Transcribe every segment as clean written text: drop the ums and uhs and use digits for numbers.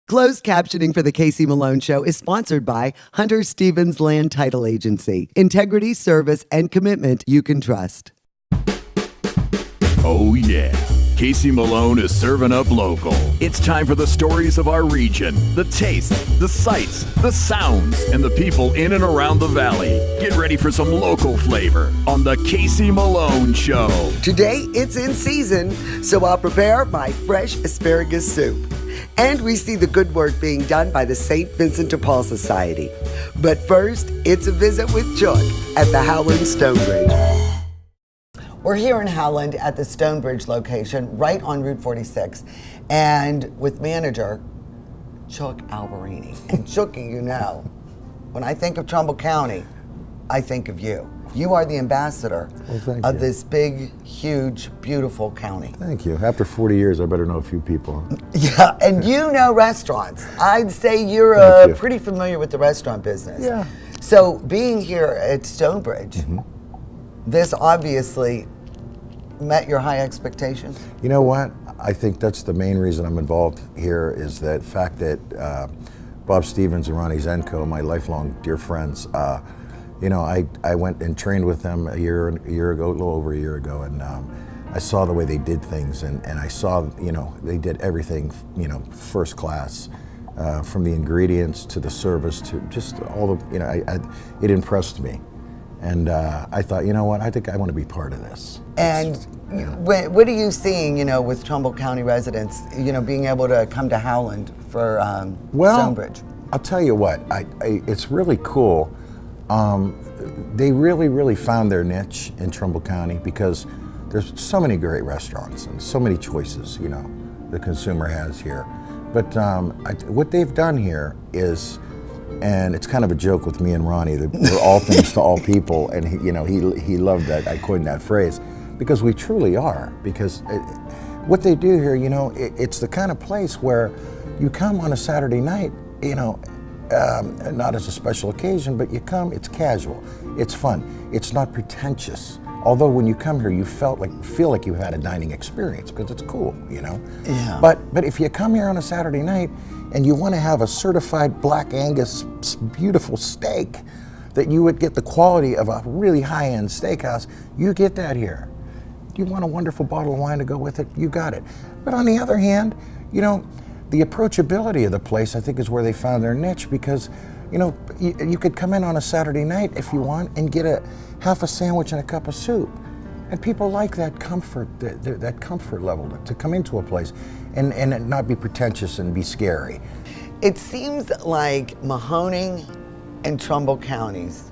Closed captioning for the Casey Malone Show is sponsored by Hunter Stevens Land Title Agency. Integrity, service, and commitment you can trust. Oh yeah, Casey Malone is serving up local. It's time for the stories of our region, the tastes, the sights, the sounds, and the people in and around the valley. Get ready for some local flavor on the Casey Malone Show. Today, it's in season, so I'll prepare my fresh asparagus soup. And we see the good work being done by the St. Vincent de Paul Society. But first, it's a visit with Chuck at the Howland Stonebridge. We're here in Howland at the Stonebridge location, right on Route 46, and with manager Chuck Alberini. And Chucky, you know, when I think of Trumbull County, I think of you. You are the ambassador of this big, huge, beautiful county. Thank you. After 40 years, I better know a few people. Yeah, and you know restaurants. I'd say you're pretty familiar with the restaurant business. Yeah. So being here at Stonebridge, this obviously met your high expectations? You know what? I think that's the main reason I'm involved here is that fact that Bob Stevens and Ronnie Zenko, my lifelong dear friends, you know, I went and trained with them a year ago, a little over a year ago, and I saw the way they did things, and I saw, you know, they did everything, you know, first class, from the ingredients to the service to just all the, you know, it impressed me. And I thought, you know what, I think I want to be part of this. And what are you seeing, you know, with Trumbull County residents, you know, being able to come to Howland for Stonebridge? I'll tell you what, it's really cool. They really found their niche in Trumbull County because there's so many great restaurants and so many choices, you know, the consumer has here. But what they've done here is, and it's kind of a joke with me and Ronnie, that we're all things to all people, and he loved that, I coined that phrase, because we truly are. Because what they do here, you know, it's the kind of place where you come on a Saturday night, you know, not as a special occasion, but you come, it's casual, it's fun, it's not pretentious. Although when you come here, you feel like you had a dining experience because it's cool, you know. Yeah. But if you come here on a Saturday night and you want to have a certified Black Angus beautiful steak that you would get the quality of a really high-end steakhouse, you get that here. You want a wonderful bottle of wine to go with it, you got it. But on the other hand, you know, the approachability of the place, I think, is where they found their niche because, you know, you could come in on a Saturday night if you want and get half a sandwich and a cup of soup. And people like that comfort, that comfort level to come into a place and not be pretentious and be scary. It seems like Mahoning and Trumbull counties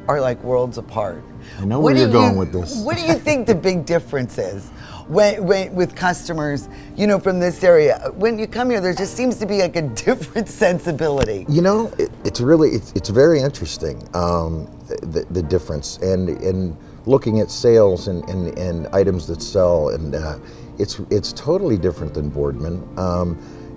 are like worlds apart. I know where you're going with this. What do you think the big difference is when with customers, you know, from this area? When you come here, there just seems to be like a different sensibility. You know, it's very interesting, the difference, and looking at sales and items that sell, and it's totally different than Boardman.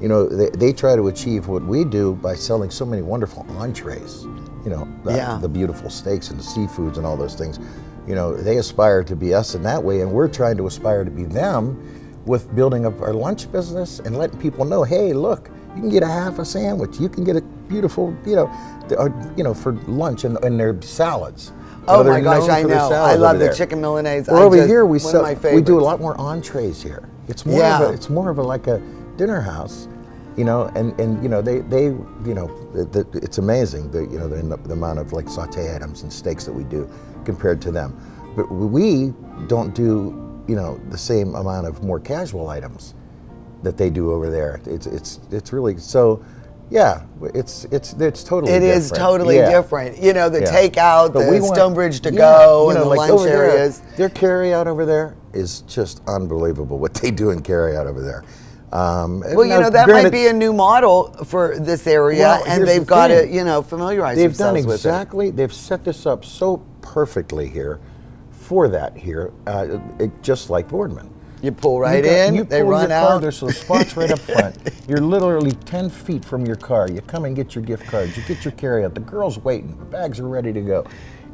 You know, they try to achieve what we do by selling so many wonderful entrees. You know, the beautiful steaks and the seafoods and all those things. You know, they aspire to be us in that way, and we're trying to aspire to be them with building up our lunch business and letting people know, hey, look, you can get a half a sandwich, you can get a beautiful, you know, for lunch, and their salads. Oh my gosh, I know. I love the chicken Milanese. Well, over here we do a lot more entrees here. It's more of a like a dinner house. You know, and you know, they you know, it's amazing the amount of like saute items and steaks that we do compared to them. But we don't do, you know, the same amount of more casual items that they do over there. It's really so. Yeah, it's totally. It different. is totally different. You know, the takeout, the Stonebridge to go, and the like lunch areas. Their carry out over there is just unbelievable. What they do in carry out over there. Well, you know, that might be a new model for this area, and they've got to, you know, familiarize themselves with it. They've set this up so perfectly here for that here, just like Boardman. You pull right in, they run out. There's some spots right up front. You're literally 10 feet from your car. You come and get your gift cards. You get your carryout. The girl's waiting. The bags are ready to go.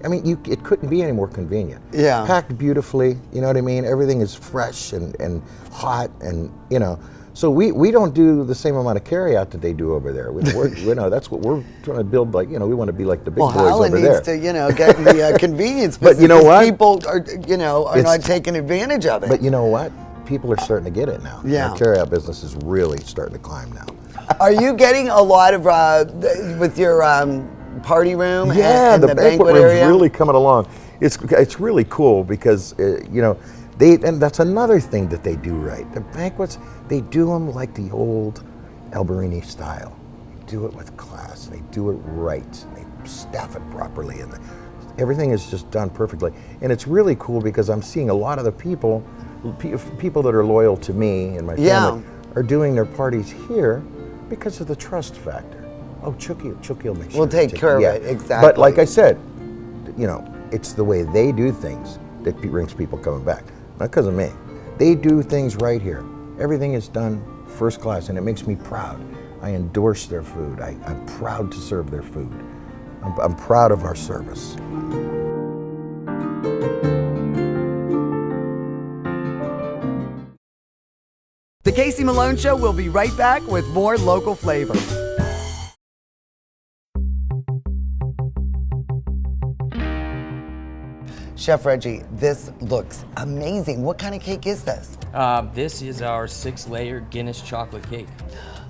I mean, it couldn't be any more convenient. Yeah. Packed beautifully, you know what I mean? Everything is fresh and hot, and, you know. So we don't do the same amount of carry out that they do over there. That's what we're trying to build. Like, we want to be like the big boys Holland over there. needs to, get the convenience. But you know what? People are, are not taking advantage of it. But you know what? People are starting to get it now. Yeah. Our carry out business is really starting to climb now. Are you getting a lot of with your party room? Yeah, and the banquet room's area? really coming along. It's really cool because and that's another thing that they do right. The banquets, they do them like the old Alberini style. They do it with class. They do it right. They staff it properly, and everything is just done perfectly. And it's really cool because I'm seeing a lot of the people that are loyal to me and my family are doing their parties here because of the trust factor. Oh, Chucky will make sure. We'll take care of it, exactly. But like I said, it's the way they do things that brings people coming back. Not because of me. They do things right here. Everything is done first class, and it makes me proud. I endorse their food. I'm proud to serve their food. I'm proud of our service. The Casey Malone Show will be right back with more local flavor. Chef Reggie, this looks amazing. What kind of cake is this? This is our 6-layer Guinness chocolate cake.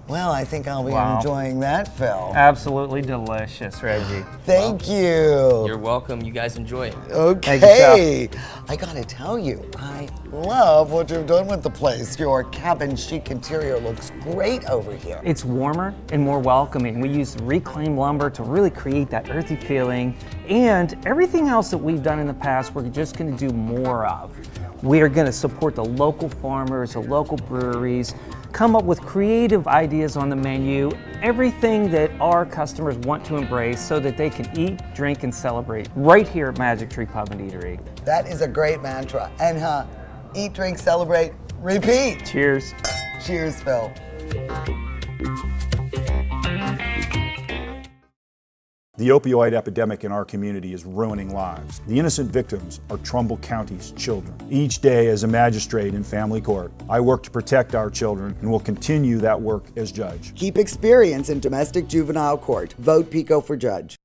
Well, I think I'll be enjoying that, Phil. Absolutely delicious, Reggie. Thank you. You're welcome. You guys enjoy it. Okay. I gotta tell you, I love what you've done with the place. Your cabin chic interior looks great over here. It's warmer and more welcoming. We use reclaimed lumber to really create that earthy feeling, and everything else that we've done in the past, we're just gonna do more of. We are gonna support the local farmers, the local breweries, come up with creative ideas on the menu, everything that our customers want to embrace so that they can eat, drink, and celebrate right here at Magic Tree Pub and Eatery. That is a great mantra. And eat, drink, celebrate, repeat. Cheers. Cheers, Phil. The opioid epidemic in our community is ruining lives. The innocent victims are Trumbull County's children. Each day as a magistrate in family court, I work to protect our children and will continue that work as judge. Keep experience in domestic juvenile court. Vote PICO for judge.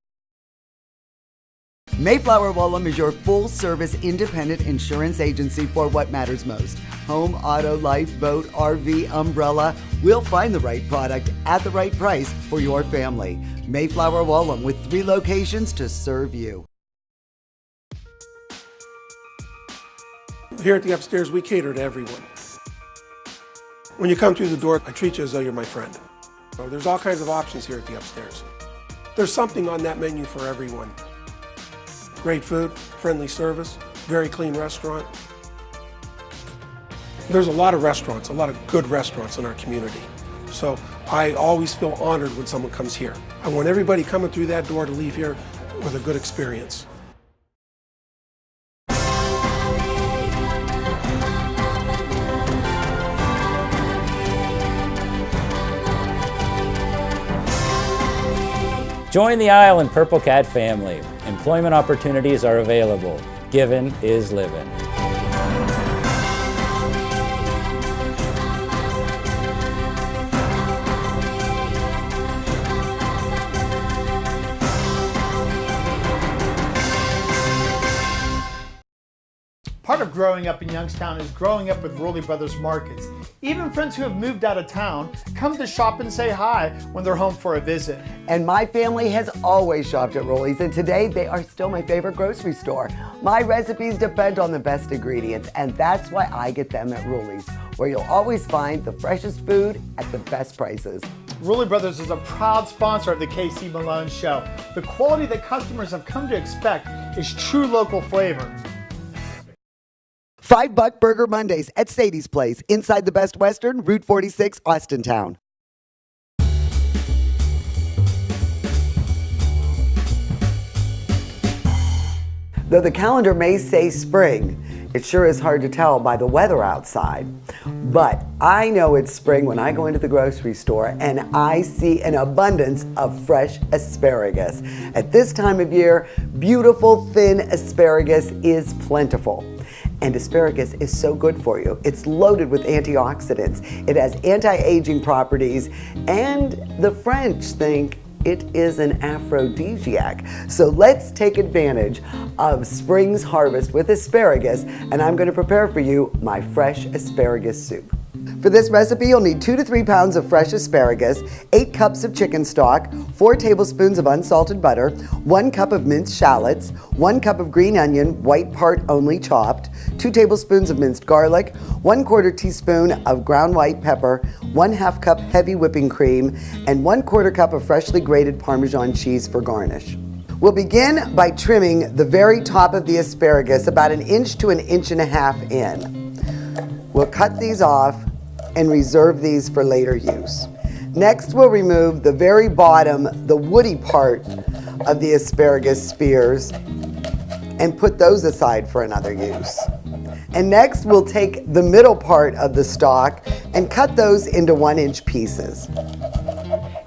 Mayflower Woolham is your full-service independent insurance agency for what matters most. Home, auto, life, boat, RV, umbrella. We'll find the right product at the right price for your family. Mayflower Woolham with 3 locations to serve you. Here at the Upstairs, we cater to everyone. When you come through the door, I treat you as though you're my friend. So there's all kinds of options here at the Upstairs. There's something on that menu for everyone. Great food, friendly service, very clean restaurant. There's a lot of restaurants, a lot of good restaurants in our community. So I always feel honored when someone comes here. I want everybody coming through that door to leave here with a good experience. Join the Island Purple Cat family. Employment opportunities are available. Giving is living. Part of growing up in Youngstown is growing up with Rowley Brothers Markets. Even friends who have moved out of town come to shop and say hi when they're home for a visit. And my family has always shopped at Rowley's, and today they are still my favorite grocery store. My recipes depend on the best ingredients, and that's why I get them at Rowley's, where you'll always find the freshest food at the best prices. Rowley Brothers is a proud sponsor of the KC Malone Show. The quality that customers have come to expect is true local flavor. $5 Burger Mondays at Sadie's Place, inside the Best Western, Route 46, Austintown. Though the calendar may say spring, it sure is hard to tell by the weather outside. But I know it's spring when I go into the grocery store and I see an abundance of fresh asparagus. At this time of year, beautiful thin asparagus is plentiful. And asparagus is so good for you. It's loaded with antioxidants. It has anti-aging properties, and the French think it is an aphrodisiac. So let's take advantage of spring's harvest with asparagus, and I'm going to prepare for you my fresh asparagus soup. For this recipe, you'll need 2 to 3 pounds of fresh asparagus, 8 cups of chicken stock, 4 tablespoons of unsalted butter, 1 cup of minced shallots, 1 cup of green onion, white part only chopped, 2 tablespoons of minced garlic, 1/4 teaspoon of ground white pepper, 1/2 cup heavy whipping cream, and 1/4 cup of freshly grated Parmesan cheese for garnish. We'll begin by trimming the very top of the asparagus about 1 inch to 1.5 inches in. We'll cut these off and reserve these for later use. Next, we'll remove the very bottom, the woody part of the asparagus spears, and put those aside for another use. And next, we'll take the middle part of the stalk and cut those into 1-inch pieces.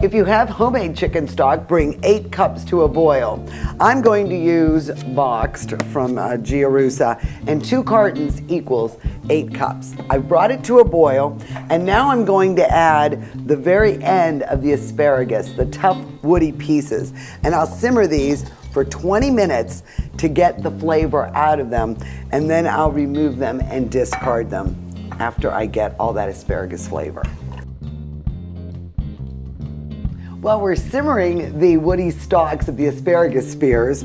If you have homemade chicken stock, bring 8 cups to a boil. I'm going to use boxed from Giarusa, and 2 cartons equals 8 cups. I've brought it to a boil, and now I'm going to add the very end of the asparagus, the tough woody pieces, and I'll simmer these for 20 minutes to get the flavor out of them, and then I'll remove them and discard them after I get all that asparagus flavor. While we're simmering the woody stalks of the asparagus spears,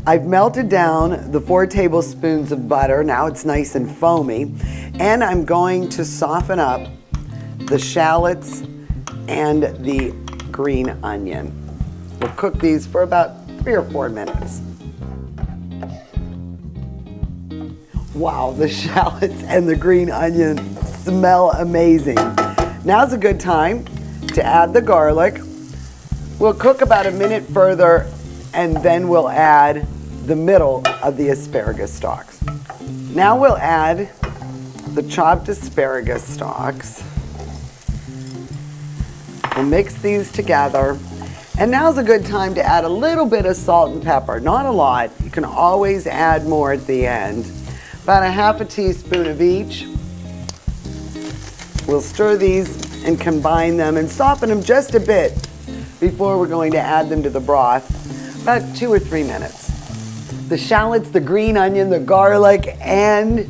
I've melted down the 4 tablespoons of butter. Now it's nice and foamy. And I'm going to soften up the shallots and the green onion. We'll cook these for about 3 or 4 minutes. Wow, the shallots and the green onion smell amazing. Now's a good time to add the garlic. We'll cook about 1 minute further, and then we'll add the middle of the asparagus stalks. Now we'll add the chopped asparagus stalks. We'll mix these together. And now's a good time to add a little bit of salt and pepper. Not a lot. You can always add more at the end. About 1/2 teaspoon of each. We'll stir these and combine them and soften them just a bit before we're going to add them to the broth, about 2 or 3 minutes. The shallots, the green onion, the garlic, and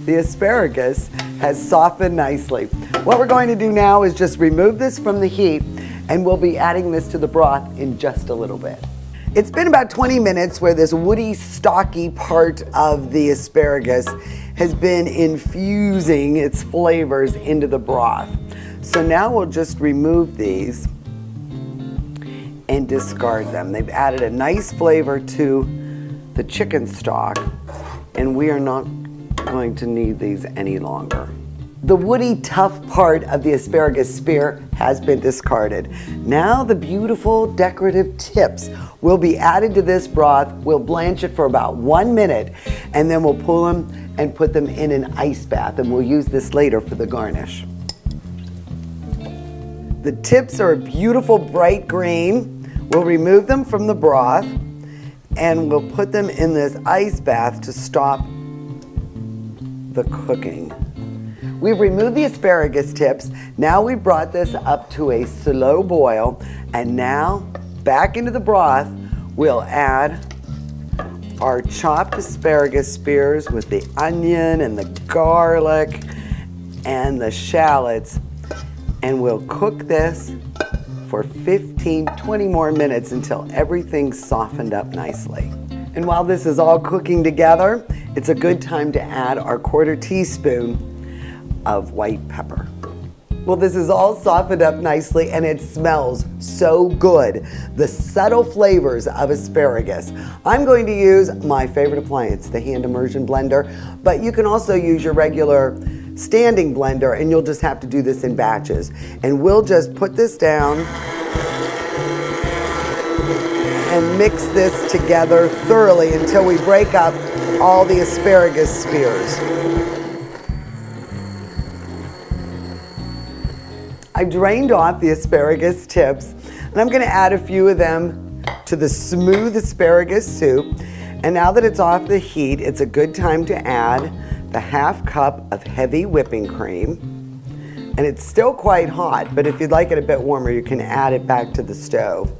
the asparagus has softened nicely. What we're going to do now is just remove this from the heat, and we'll be adding this to the broth in just a little bit. It's been about 20 minutes where this woody, stalky part of the asparagus has been infusing its flavors into the broth. So now we'll just remove these and discard them. They've added a nice flavor to the chicken stock, and we are not going to need these any longer. The woody, tough part of the asparagus spear has been discarded. Now the beautiful decorative tips will be added to this broth. We'll blanch it for about 1 minute, and then we'll pull them and put them in an ice bath, and we'll use this later for the garnish. The tips are a beautiful bright green. We'll remove them from the broth, and we'll put them in this ice bath to stop the cooking. We've removed the asparagus tips. Now we've brought this up to a slow boil, and now back into the broth we'll add our chopped asparagus spears with the onion and the garlic and the shallots, and we'll cook this for 15-20 more minutes until everything's softened up nicely. And while this is all cooking together, it's a good time to add our 1/4 teaspoon of white pepper. Well, this is all softened up nicely, and it smells so good. The subtle flavors of asparagus. I'm going to use my favorite appliance, the hand immersion blender, but you can also use your regular standing blender, and you'll just have to do this in batches. And we'll just put this down and mix this together thoroughly until we break up all the asparagus spears. I've drained off the asparagus tips, and I'm going to add a few of them to the smooth asparagus soup. And now that it's off the heat, it's a good time to add the half cup of heavy whipping cream. And it's still quite hot, but if you'd like it a bit warmer, you can add it back to the stove.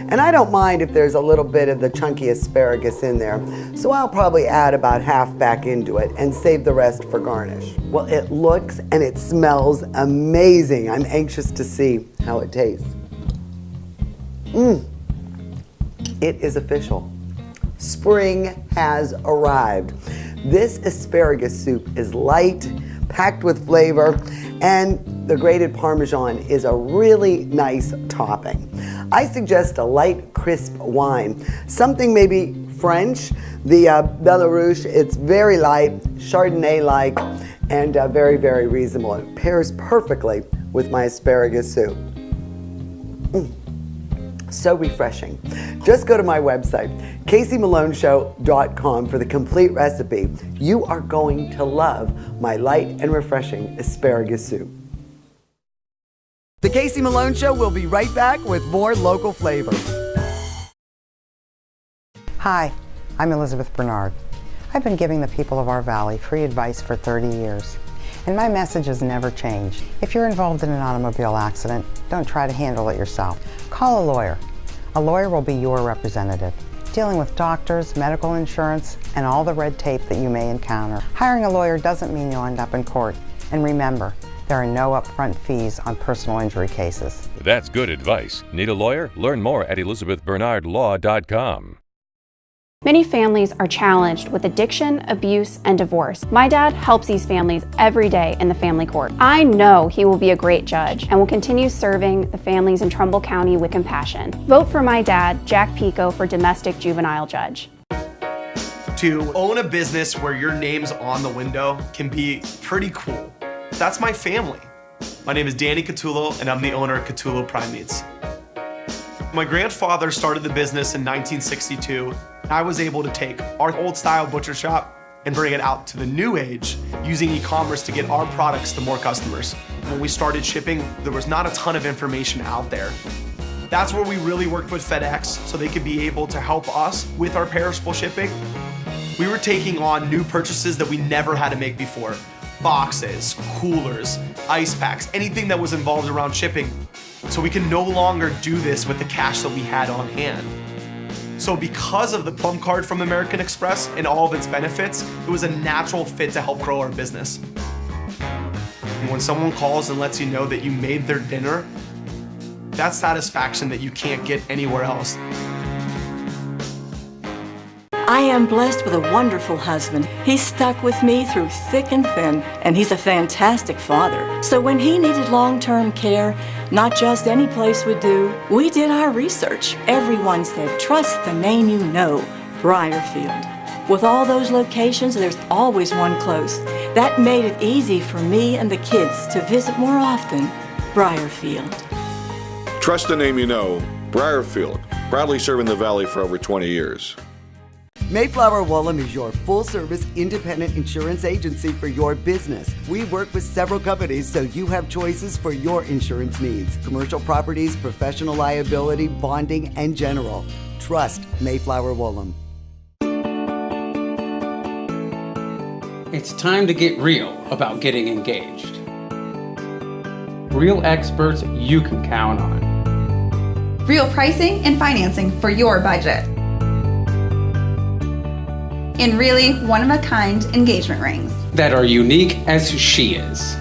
And I don't mind if there's a little bit of the chunky asparagus in there, so I'll probably add about half back into it and save the rest for garnish. Well, it looks and it smells amazing. I'm anxious to see how it tastes. It is official. Spring has arrived. This asparagus soup is light, packed with flavor, and the grated Parmesan is a really nice topping. I suggest a light, crisp wine, something maybe French. The Belarus, it's very light, Chardonnay-like, and very, very reasonable. It pairs perfectly with my asparagus soup. So refreshing. Just go to my website, CaseyMaloneShow.com, for the complete recipe. You are going to love my light and refreshing asparagus soup. The Casey Malone Show will be right back with more local flavor. Hi, I'm Elizabeth Bernard. I've been giving the people of our valley free advice for 30 years. And my message has never changed. If you're involved in an automobile accident, don't try to handle it yourself. Call a lawyer. A lawyer will be your representative, dealing with doctors, medical insurance, and all the red tape that you may encounter. Hiring a lawyer doesn't mean you'll end up in court. And remember, there are no upfront fees on personal injury cases. That's good advice. Need a lawyer? Learn more at ElizabethBernardLaw.com. Many families are challenged with addiction, abuse, and divorce. My dad helps these families every day in the family court. I know he will be a great judge and will continue serving the families in Trumbull County with compassion. Vote for my dad, Jack Pico, for domestic juvenile judge. To own a business where your name's on the window can be pretty cool. That's my family. My name is Danny Catullo, and I'm the owner of Catullo Prime Meats. My grandfather started the business in 1962. I was able to take our old style butcher shop and bring it out to the new age using e-commerce to get our products to more customers. When we started shipping, there was not a ton of information out there. That's where we really worked with FedEx so they could be able to help us with our perishable shipping. We were taking on new purchases that we never had to make before. Boxes, coolers, ice packs, anything that was involved around shipping. So we can no longer do this with the cash that we had on hand. So because of the Plum Card from American Express and all of its benefits, it was a natural fit to help grow our business. And when someone calls and lets you know that you made their dinner, that's satisfaction that you can't get anywhere else. I am blessed with a wonderful husband. He's stuck with me through thick and thin, and he's a fantastic father. So when he needed long-term care, not just any place would do, we did our research. Everyone said, trust the name you know, Briarfield. With all those locations, there's always one close. That made it easy for me and the kids to visit more often, Briarfield. Trust the name you know, Briarfield, proudly serving the Valley for over 20 years. Mayflower Woolham is your full-service independent insurance agency for your business. We work with several companies so you have choices for your insurance needs. Commercial properties, professional liability, bonding, and general. Trust Mayflower Woolham. It's time to get real about getting engaged. Real experts you can count on. Real pricing and financing for your budget. And really one-of-a-kind engagement rings that are unique as she is.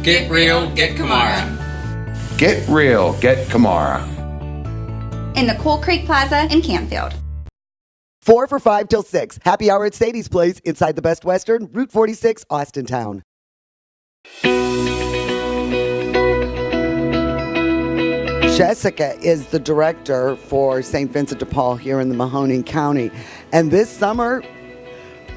Get real, get Kamara. Get real, get Kamara. In the Coal Creek Plaza in Canfield. 4 for $5 till 6. Happy hour at Sadie's Place inside the Best Western, Route 46, Austintown. Jessica is the director for St. Vincent de Paul here in the Mahoning County. And this summer,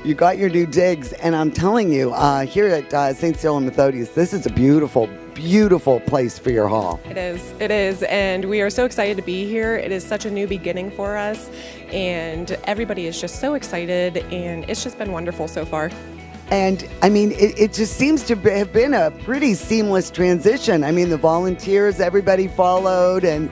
you got your new digs. And I'm telling you, here at St. Cyril and Methodius, this is a beautiful, beautiful place for your hall. It is. And we are so excited to be here. It is such a new beginning for us. And everybody is just so excited. And it's just been wonderful so far. And I mean, it just seems to have been a pretty seamless transition. I mean, the volunteers, everybody followed, and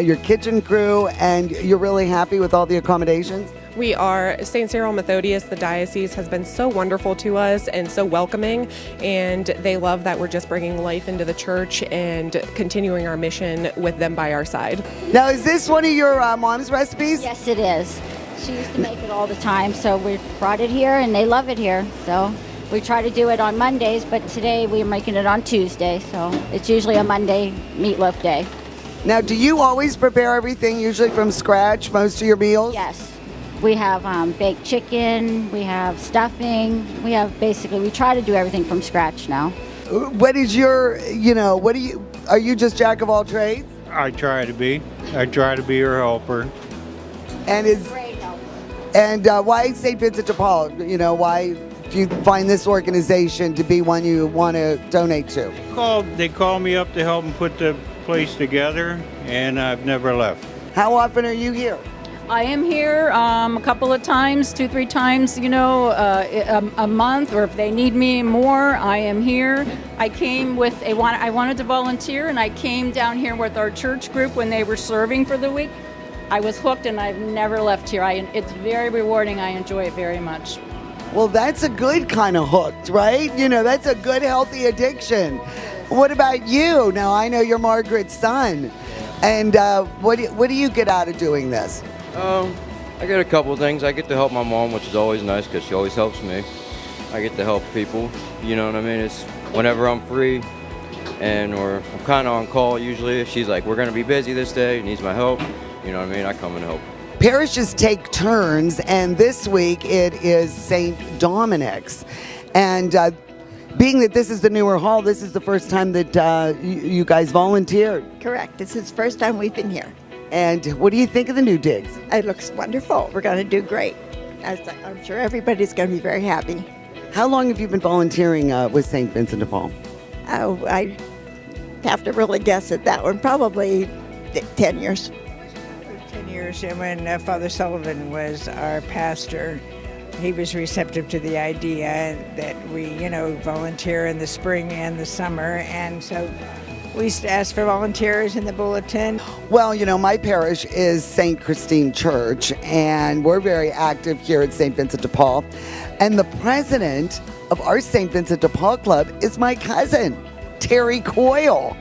your kitchen crew, and you're really happy with all the accommodations? We are St. Cyril Methodius. The diocese has been so wonderful to us and so welcoming, and they love that we're just bringing life into the church and continuing our mission with them by our side. Now, is this one of your mom's recipes? Yes, it is. She used to make it all the time, so we brought it here, and they love it here. So we try to do it on Mondays, but today we're making it on Tuesday, so it's usually a Monday meatloaf day. Now, do you always prepare everything usually from scratch, most of your meals? Yes. We have baked chicken, we have stuffing, we try to do everything from scratch now. What is your, are you just jack of all trades? I try to be. I try to be her helper. And why St. Vincent de Paul? Why do you find this organization to be one you want to donate to? They called me up to help them put the place together, and I've never left. How often are you here? I am here a couple of times, 2-3 times, a month, or if they need me more, I am here. I came with I wanted to volunteer, and I came down here with our church group when they were serving for the week. I was hooked, and I've never left here. It's very rewarding. I enjoy it very much. Well, that's a good kind of hooked, right? That's a good, healthy addiction. What about you? Now, I know you're Margaret's son. And what do you get out of doing this? I get a couple of things. I get to help my mom, which is always nice because she always helps me. I get to help people, you know what I mean? It's whenever I'm free or I'm kind of on call usually. If she's like, we're going to be busy this day, needs my help, you know what I mean? I come and help. Parishes take turns, and this week it is St. Dominic's. And being that this is the newer hall, this is the first time that you guys volunteered. Correct. This is the first time we've been here. And what do you think of the new digs? It looks wonderful. We're going to do great. I'm sure everybody's going to be very happy. How long have you been volunteering with St. Vincent de Paul? Oh, I have to really guess at that one. Probably 10 years. 10 years, and when Father Sullivan was our pastor, he was receptive to the idea that we, volunteer in the spring and the summer, and so we used to ask for volunteers in the bulletin. Well, my parish is St. Christine Church, and we're very active here at St. Vincent de Paul. And the president of our St. Vincent de Paul Club is my cousin, Terry Coyle.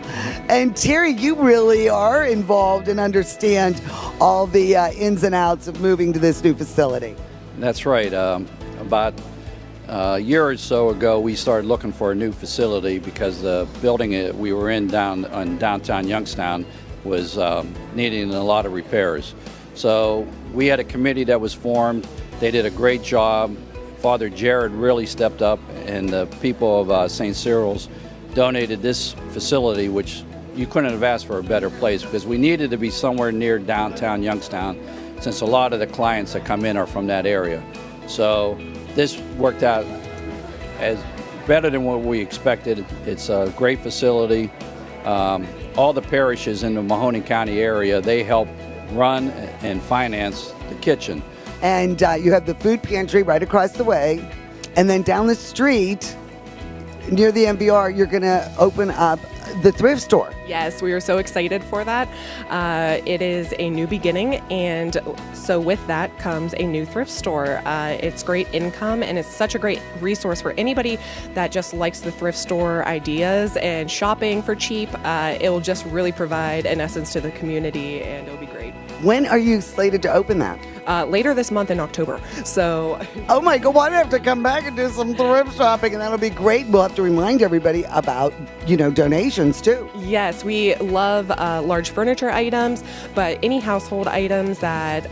And Terry, you really are involved and understand all the ins and outs of moving to this new facility. That's right. About a year or so ago, we started looking for a new facility because the building we were in downtown Youngstown was needing a lot of repairs. So we had a committee that was formed. They did a great job. Father Jared really stepped up, and the people of St. Cyril's donated this facility, which you couldn't have asked for a better place because we needed to be somewhere near downtown Youngstown, since a lot of the clients that come in are from that area. So this worked out as better than what we expected. It's a great facility. All the parishes in the Mahoning County area, they help run and finance the kitchen. And you have the food pantry right across the way. And then down the street, near the MVR, you're going to open up the thrift store. Yes, we are so excited for that. It is a new beginning, and so with that comes a new thrift store. It's great income, and it's such a great resource for anybody that just likes the thrift store ideas and shopping for cheap. It will just really provide an essence to the community, and it'll be great. When are you slated to open that? Later this month in October. So, oh my God, well, I have to come back and do some thrift shopping, and that'll be great. We'll have to remind everybody about, donations too. Yes, we love large furniture items, but any household items that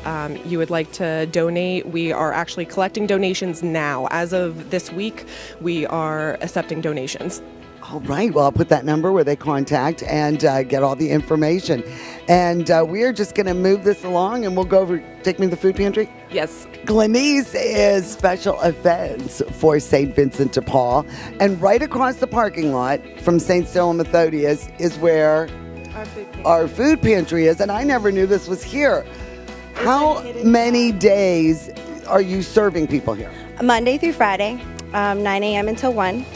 you would like to donate, we are actually collecting donations now. As of this week, we are accepting donations. All right. Well, I'll put that number where they contact and get all the information. And we are just going to move this along, and we'll go over. Take me to the food pantry? Yes. Glenice is special events for St. Vincent de Paul. And right across the parking lot from St. Cyril Methodius is where our food pantry is. And I never knew this was here. How many days are you serving people here? Monday through Friday, 9 a.m. until 1.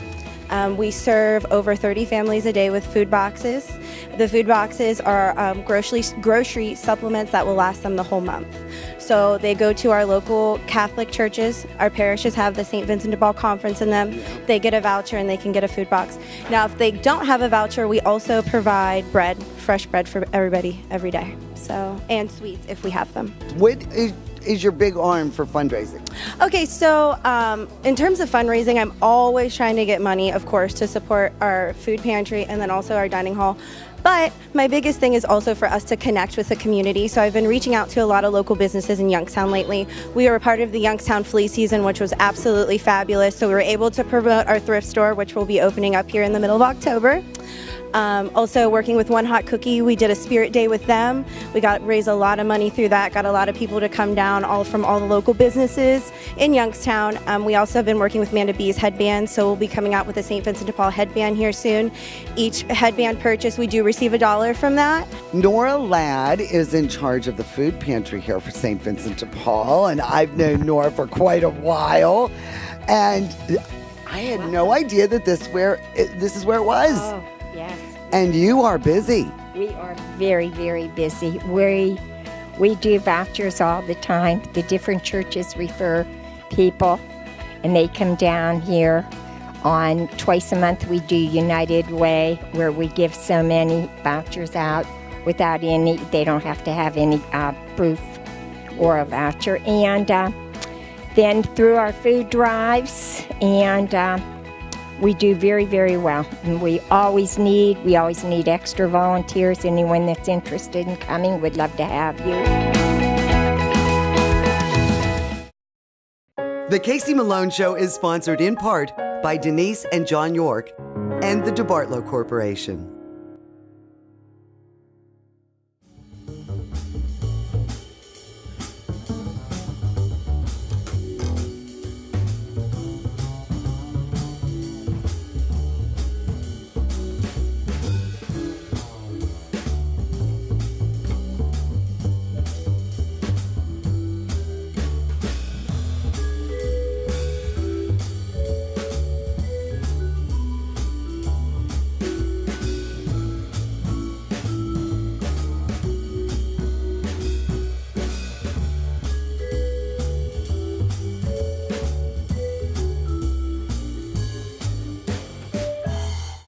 We serve over 30 families a day with food boxes. The food boxes are grocery supplements that will last them the whole month. So they go to our local Catholic churches. Our parishes have the St. Vincent de Paul Conference in them. They get a voucher and they can get a food box. Now, if they don't have a voucher, we also provide bread, fresh bread for everybody every day. So, and sweets if we have them. What is your big arm for fundraising? Okay, so in terms of fundraising, I'm always trying to get money, of course, to support our food pantry and then also our dining hall. But my biggest thing is also for us to connect with the community. So I've been reaching out to a lot of local businesses in Youngstown lately. We were a part of the Youngstown flea season, which was absolutely fabulous. So we were able to promote our thrift store, which will be opening up here in the middle of October. Also working with One Hot Cookie, we did a spirit day with them. We raised a lot of money through that, got a lot of people to come down from all the local businesses in Youngstown. We also have been working with Manda B's headband, so we'll be coming out with a St. Vincent de Paul headband here soon. Each headband purchase, we do receive $1 from that. Nora Ladd is in charge of the food pantry here for St. Vincent de Paul, and I've known Nora for quite a while. And I had no idea that this is where it was. Oh, yes. And you are busy. We are very, very busy. We do vouchers all the time. The different churches refer people, and they come down here. On twice a month, we do United Way, where we give so many vouchers out without any. They don't have to have any proof or a voucher. And then through our food drives, and we do very, very well. And we always need extra volunteers. Anyone that's interested in coming would love to have you. The Casey Malone Show is sponsored in part by Denise and John York and the DeBartolo Corporation.